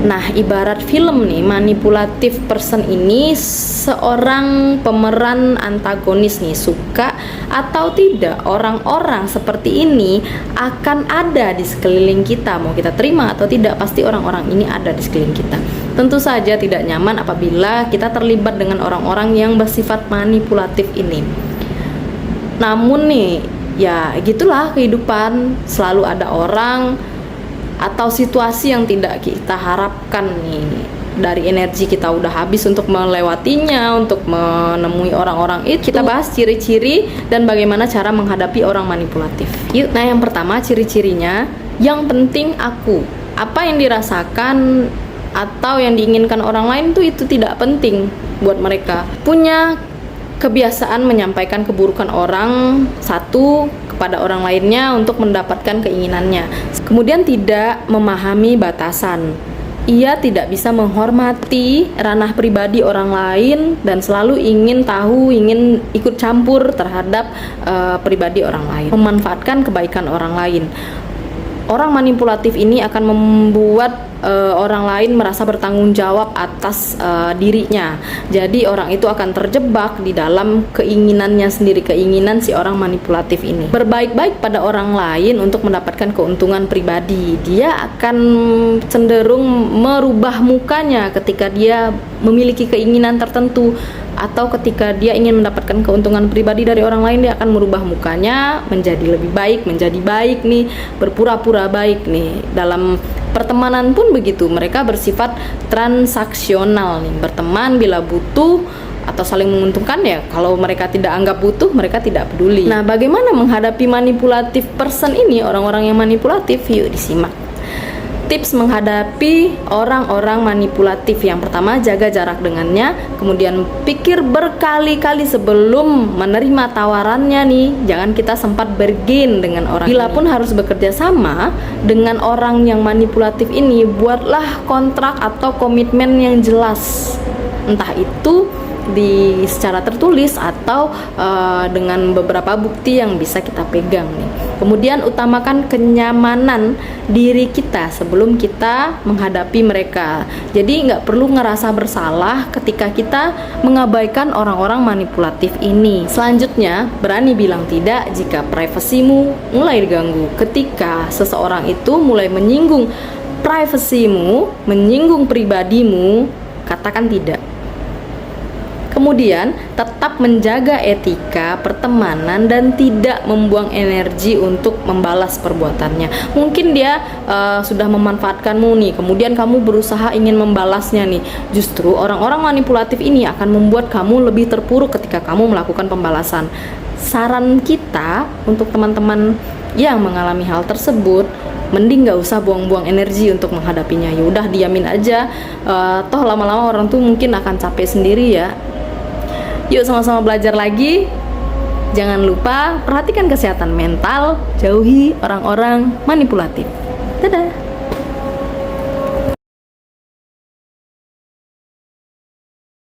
Nah, ibarat film nih, manipulatif person ini seorang pemeran antagonis nih, suka atau tidak orang-orang seperti ini akan ada di sekeliling kita. Mau kita terima atau tidak, pasti orang-orang ini ada di sekeliling kita. Tentu saja tidak nyaman apabila kita terlibat dengan orang-orang yang bersifat manipulatif ini. Namun nih, ya gitulah kehidupan, selalu ada orang atau situasi yang tidak kita harapkan nih, dari energi kita udah habis untuk melewatinya, untuk menemui orang-orang itu. Kita bahas ciri-ciri dan bagaimana cara menghadapi orang manipulatif. Yuk, nah yang pertama ciri-cirinya, yang penting aku. Apa yang dirasakan atau yang diinginkan orang lain itu tidak penting buat mereka. Punya kebiasaan menyampaikan keburukan orang satu kepada orang lainnya untuk mendapatkan keinginannya. Kemudian tidak memahami batasan. Ia tidak bisa menghormati ranah pribadi orang lain dan selalu ingin tahu, ingin ikut campur terhadap pribadi orang lain. Memanfaatkan kebaikan orang lain. Orang manipulatif ini akan membuat orang lain merasa bertanggung jawab atas dirinya. Jadi orang itu akan terjebak di dalam keinginannya sendiri, keinginan si orang manipulatif ini. Berbaik-baik pada orang lain untuk mendapatkan keuntungan pribadi. Dia akan cenderung merubah mukanya ketika dia memiliki keinginan tertentu, atau ketika dia ingin mendapatkan keuntungan pribadi dari orang lain, dia akan merubah mukanya menjadi lebih baik, menjadi baik nih, berpura-pura baik nih. Dalam pertemanan pun begitu, mereka bersifat transaksional nih, berteman bila butuh atau saling menguntungkan ya. Kalau mereka tidak anggap butuh, mereka tidak peduli. Nah, bagaimana menghadapi manipulatif person ini, orang-orang yang manipulatif? Yuk disimak. Tips menghadapi orang-orang manipulatif. Yang pertama, jaga jarak dengannya. Kemudian pikir berkali-kali sebelum menerima tawarannya nih. Jangan kita sempat bergain dengan orang. Bila pun harus bekerja sama dengan orang yang manipulatif ini, buatlah kontrak atau komitmen yang jelas. Entah itu secara tertulis atau dengan beberapa bukti yang bisa kita pegang nih. Kemudian utamakan kenyamanan diri kita sebelum kita menghadapi mereka. Jadi nggak perlu ngerasa bersalah ketika kita mengabaikan orang-orang manipulatif ini. Selanjutnya, berani bilang tidak jika privasimu mulai diganggu. Ketika seseorang itu mulai menyinggung privasimu, menyinggung pribadimu, katakan tidak. Kemudian tetap menjaga etika pertemanan dan tidak membuang energi untuk membalas perbuatannya. Mungkin dia sudah memanfaatkanmu nih, kemudian kamu berusaha ingin membalasnya nih. Justru orang-orang manipulatif ini akan membuat kamu lebih terpuruk ketika kamu melakukan pembalasan. Saran kita untuk teman-teman yang mengalami hal tersebut, mending gak usah buang-buang energi untuk menghadapinya. Ya udah, diamin aja. Toh lama-lama orang tuh mungkin akan capek sendiri ya. Yuk sama-sama belajar lagi. Jangan lupa perhatikan kesehatan mental, jauhi orang-orang manipulatif. Dadah.